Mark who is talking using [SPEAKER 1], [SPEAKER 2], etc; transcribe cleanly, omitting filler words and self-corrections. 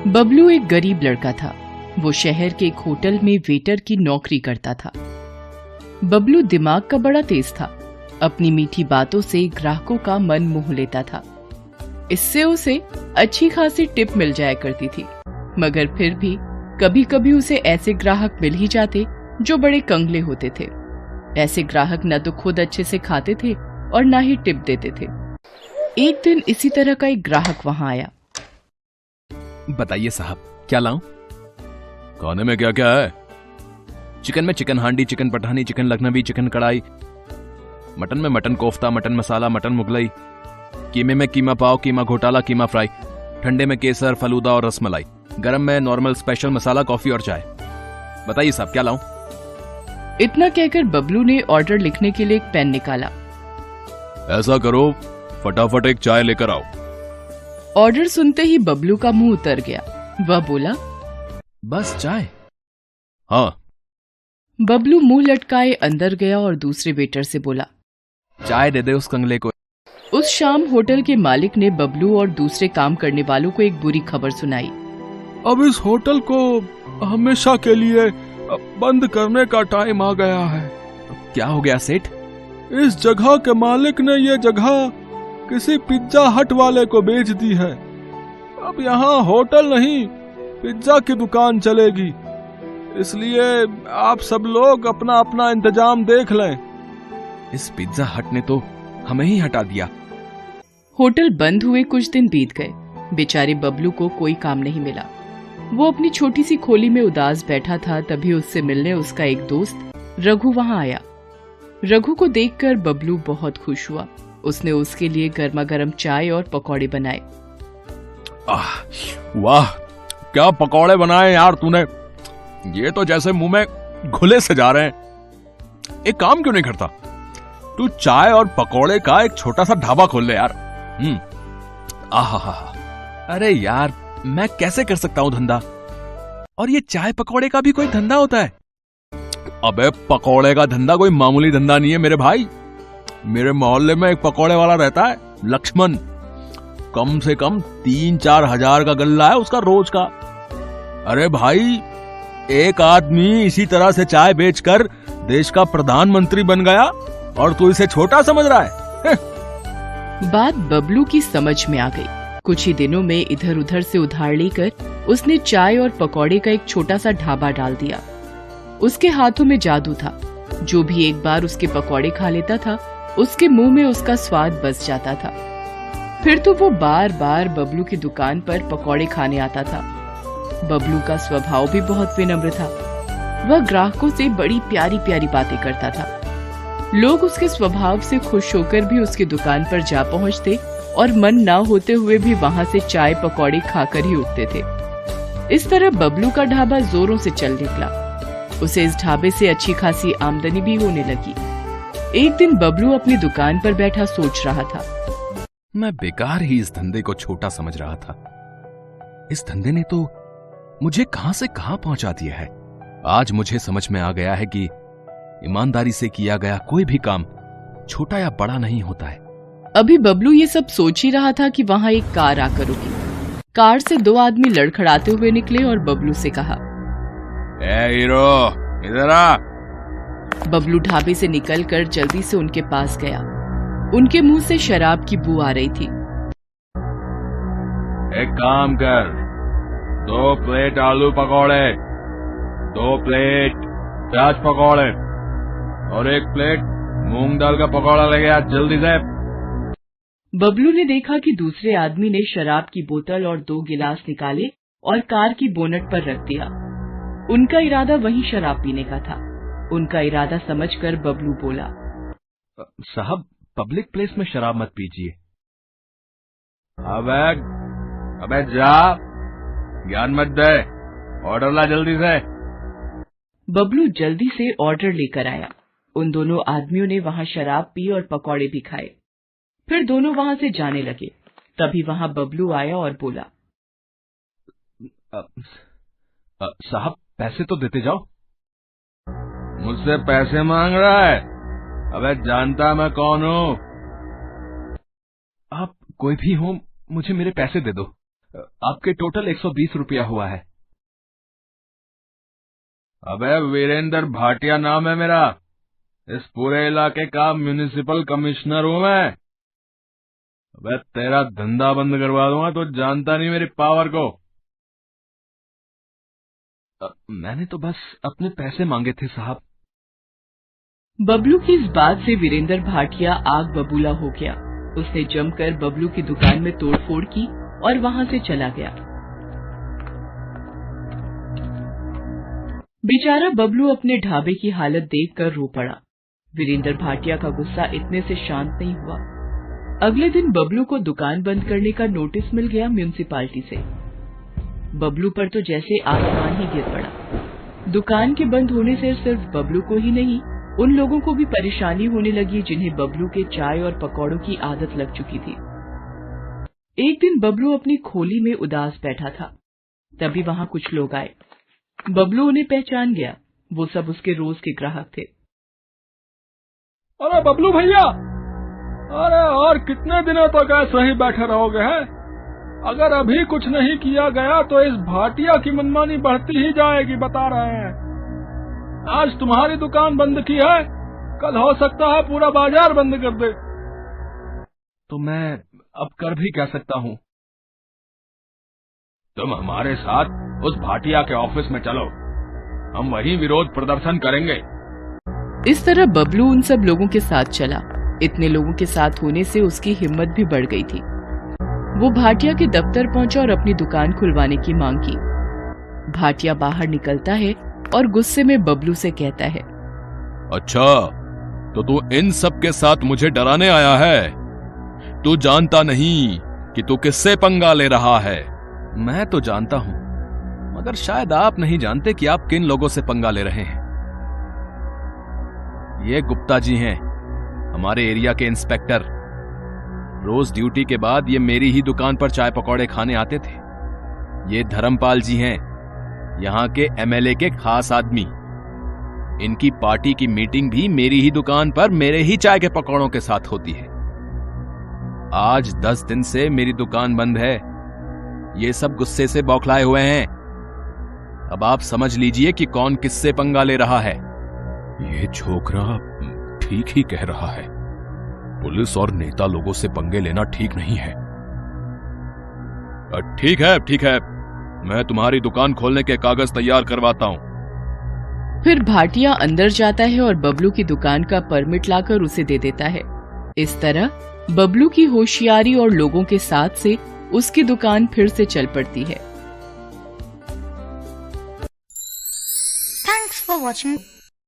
[SPEAKER 1] बबलू एक गरीब लड़का था। वो शहर के एक होटल में वेटर की नौकरी करता था। बबलू दिमाग का बड़ा तेज था। अपनी मीठी बातों से ग्राहकों का मन मोह लेता था। इससे उसे अच्छी खासी टिप मिल जाया करती थी। मगर फिर भी कभी कभी उसे ऐसे ग्राहक मिल ही जाते जो बड़े कंगले होते थे। ऐसे ग्राहक न तो खुद अच्छे से खाते थे और न ही टिप देते थे। एक दिन इसी तरह का एक ग्राहक वहां आया।
[SPEAKER 2] बताइए साहब, क्या लाऊं? खाने में क्या क्या है? चिकन में chicken handi, chicken Pathani, chicken Lucknowi, chicken kadhai. Mutton में mutton kofta, mutton masala, mutton Mughlai. कीमे में कीमा पाव, कीमा घोटाला, कीमा फ्राई। ठंडे में केसर, फलूदा और रसमलाई। गरम में नॉर्मल, स्पेशल, मसाला, कॉफी और चाय। बताइए साहब, क्या लाऊं?
[SPEAKER 1] इतना कहकर बबलू ने ऑर्डर लिखने के लिए एक पेन निकाला।
[SPEAKER 2] ऐसा करो, फटाफट एक चाय लेकर आओ।
[SPEAKER 1] ऑर्डर सुनते ही बबलू का मुंह उतर गया। वह बोला,
[SPEAKER 2] बस चाय? हाँ।
[SPEAKER 1] बबलू मुंह लटकाए अंदर गया और दूसरे वेटर से बोला,
[SPEAKER 2] चाय दे दे उस कंगले को।
[SPEAKER 1] उस शाम होटल के मालिक ने बबलू और दूसरे काम करने वालों को एक बुरी खबर सुनाई।
[SPEAKER 3] अब इस होटल को हमेशा के लिए बंद करने का टाइम आ गया है।
[SPEAKER 2] क्या हो गया सेठ?
[SPEAKER 3] इस जगह के मालिक ने ये जगह किसी पिज्जा हट वाले को बेच दी है। अब यहाँ होटल नहीं, पिज्जा की दुकान चलेगी। इसलिए आप सब लोग अपना अपना इंतजाम देख लें।
[SPEAKER 2] इस पिज्जा हट ने तो हमें ही हटा दिया।
[SPEAKER 1] होटल बंद हुए कुछ दिन बीत गए। बेचारे बबलू को कोई काम नहीं मिला। वो अपनी छोटी सी खोली में उदास बैठा था। तभी उससे मिलने उसका एक दोस्त रघु वहां आया। रघु को देखकर बबलू बहुत खुश हुआ। उसने उसके लिए गर्मा गर्म चाय और पकौड़े बनाए।
[SPEAKER 3] वाह, क्या पकौड़े बनाए यार तूने। ये तो जैसे मुंह में घुले से जा रहे हैं। एक काम क्यों नहीं करता, तू चाय और पकौड़े का एक छोटा सा ढाबा खोल ले यार।
[SPEAKER 2] आहा, अरे यार, मैं कैसे कर सकता हूँ धंधा? और ये चाय पकौड़े का भी कोई धंधा होता है?
[SPEAKER 3] अबे पकौड़े का धंधा कोई मामूली धंधा नहीं है मेरे भाई। मेरे मोहल्ले में एक पकौड़े वाला रहता है, लक्ष्मण। कम से कम 3-4 हजार का गल्ला है उसका रोज का। अरे भाई, एक आदमी इसी तरह से चाय बेचकर देश का प्रधानमंत्री बन गया और तू इसे छोटा समझ रहा है?
[SPEAKER 1] बात बबलू की समझ में आ गई। कुछ ही दिनों में इधर उधर से उधार लेकर उसने चाय और पकौड़े का एक छोटा सा ढाबा डाल दिया। उसके हाथों में जादू था। जो भी एक बार उसके पकौड़े खा लेता था, उसके मुंह में उसका स्वाद बस जाता था। फिर तो वो बार बार बबलू की दुकान पर पकौड़े खाने आता था। बबलू का स्वभाव भी बहुत विनम्र था। वह ग्राहकों से बड़ी प्यारी प्यारी बातें करता था। लोग उसके स्वभाव से खुश होकर भी उसकी दुकान पर जा पहुंचते और मन ना होते हुए भी वहां से चाय पकौड़े खाकर ही उठते थे। इस तरह बबलू का ढाबा जोरों से चल निकला। उसे इस ढाबे से अच्छी खासी आमदनी भी होने लगी। एक दिन बबलू अपनी दुकान पर बैठा सोच रहा था,
[SPEAKER 2] मैं बेकार ही इस धंधे को छोटा समझ रहा था। इस धंधे ने तो मुझे कहां से कहां पहुंचा दिया है। आज मुझे समझ में आ गया है कि ईमानदारी से किया गया कोई भी काम छोटा या बड़ा नहीं होता है।
[SPEAKER 1] अभी बबलू ये सब सोच ही रहा था कि वहां एक कार आकर रुकी। कार से 2 आदमी लड़खड़ाते हुए निकले और बबलू से कहा,
[SPEAKER 3] ए हीरो, इधर आ।
[SPEAKER 1] बबलू ढाबे से निकलकर जल्दी से उनके पास गया। उनके मुंह से शराब की बू आ रही थी।
[SPEAKER 3] एक काम कर, 2 प्लेट आलू पकौड़े, 2 प्लेट प्याज पकौड़े और 1 प्लेट मूंग दाल का पकौड़ा लेके आ जल्दी से।
[SPEAKER 1] बबलू ने देखा कि दूसरे आदमी ने शराब की बोतल और 2 गिलास निकाले और कार की बोनट पर रख दिया। उनका इरादा वहीं शराब पीने का था। उनका इरादा समझकर बबलू बोला,
[SPEAKER 2] साहब, पब्लिक प्लेस में शराब मत पीजिए।
[SPEAKER 3] अबे जा, ज्ञान मत दे, ऑर्डर ला जल्दी से।
[SPEAKER 1] बबलू जल्दी से ऑर्डर लेकर आया। उन दोनों आदमियों ने वहां शराब पी और पकौड़े भी खाए। फिर दोनों वहां से जाने लगे। तभी वहां बबलू आया और बोला,
[SPEAKER 2] साहब, पैसे तो देते जाओ।
[SPEAKER 3] मुझसे पैसे मांग रहा है? अबे जानता मैं कौन हूँ?
[SPEAKER 2] आप कोई भी हो, मुझे मेरे पैसे दे दो। आपके टोटल 120 रुपया हुआ है।
[SPEAKER 3] अबे वीरेंद्र भाटिया नाम है मेरा। इस पूरे इलाके का म्युनिसिपल कमिश्नर हूं मैं। अबे तेरा धंधा बंद करवा दूंगा तो जानता नहीं मेरी पावर को।
[SPEAKER 2] मैंने तो बस अपने पैसे मांगे थे साहब।
[SPEAKER 1] बबलू की इस बात से वीरेंद्र भाटिया आग बबूला हो गया। उसने जमकर बबलू की दुकान में तोड़फोड़ की और वहां से चला गया। बेचारा बबलू अपने ढाबे की हालत देखकर रो पड़ा। वीरेंद्र भाटिया का गुस्सा इतने से शांत नहीं हुआ। अगले दिन बबलू को दुकान बंद करने का नोटिस मिल गया म्युनिसिपालिटी से। बबलू पर तो जैसे आसमान ही गिर पड़ा। दुकान के बंद होने से सिर्फ बबलू को ही नहीं, उन लोगों को भी परेशानी होने लगी जिन्हें बबलू के चाय और पकौड़ों की आदत लग चुकी थी। एक दिन बबलू अपनी खोली में उदास बैठा था। तभी वहां कुछ लोग आए। बबलू उन्हें पहचान गया। वो सब उसके रोज के ग्राहक थे।
[SPEAKER 3] अरे बबलू भैया, अरे और कितने दिनों तक ऐसे ही बैठे रहोगे हैं? अगर अभी कुछ नहीं किया गया तो इस भाटिया की मनमानी बढ़ती ही जाएगी, बता रहे हैं। आज तुम्हारी दुकान बंद की है, कल हो सकता है पूरा बाजार बंद कर दे।
[SPEAKER 2] तो मैं अब कर भी क्या सकता हूँ?
[SPEAKER 3] तुम हमारे साथ उस भाटिया के ऑफिस में चलो, हम वहीं विरोध प्रदर्शन करेंगे।
[SPEAKER 1] इस तरह बबलू उन सब लोगों के साथ चला। इतने लोगों के साथ होने से उसकी हिम्मत भी बढ़ गई थी। वो भाटिया के दफ्तर पहुंचा और अपनी दुकान खुलवाने की मांग की। भाटिया बाहर निकलता है और गुस्से में बबलू से कहता है,
[SPEAKER 3] अच्छा, तो तू इन सब के साथ मुझे डराने आया है? तू जानता नहीं कि तू किससे पंगा ले रहा है?
[SPEAKER 2] मैं तो जानता हूं, मगर शायद आप नहीं जानते कि आप किन लोगों से पंगा ले रहे हैं। ये गुप्ता जी हैं, हमारे एरिया के इंस्पेक्टर। रोज ड्यूटी के बाद ये मेरी ही दुकान पर चाय पकौड़े खाने आते थे। ये धर्मपाल जी हैं, यहां के एमएलए के खास आदमी। इनकी पार्टी की मीटिंग भी मेरी ही दुकान पर मेरे ही चाय के पकौड़ों के साथ होती है। आज 10 दिन से मेरी दुकान बंद है। ये सब गुस्से से बौखलाए हुए हैं। अब आप समझ लीजिए कि कौन किससे पंगा ले रहा है।
[SPEAKER 3] ये छोकरा ठीक ही कह रहा है। पुलिस और नेता लोगों से पंगे लेना ठीक नहीं है। ठीक है, मैं तुम्हारी दुकान खोलने के कागज तैयार करवाता हूं।
[SPEAKER 1] फिर भाटिया अंदर जाता है और बबलू की दुकान का परमिट लाकर उसे दे देता है। इस तरह बबलू की होशियारी और लोगों के साथ से उसकी दुकान फिर से चल पड़ती है।
[SPEAKER 4] Thanks for watching.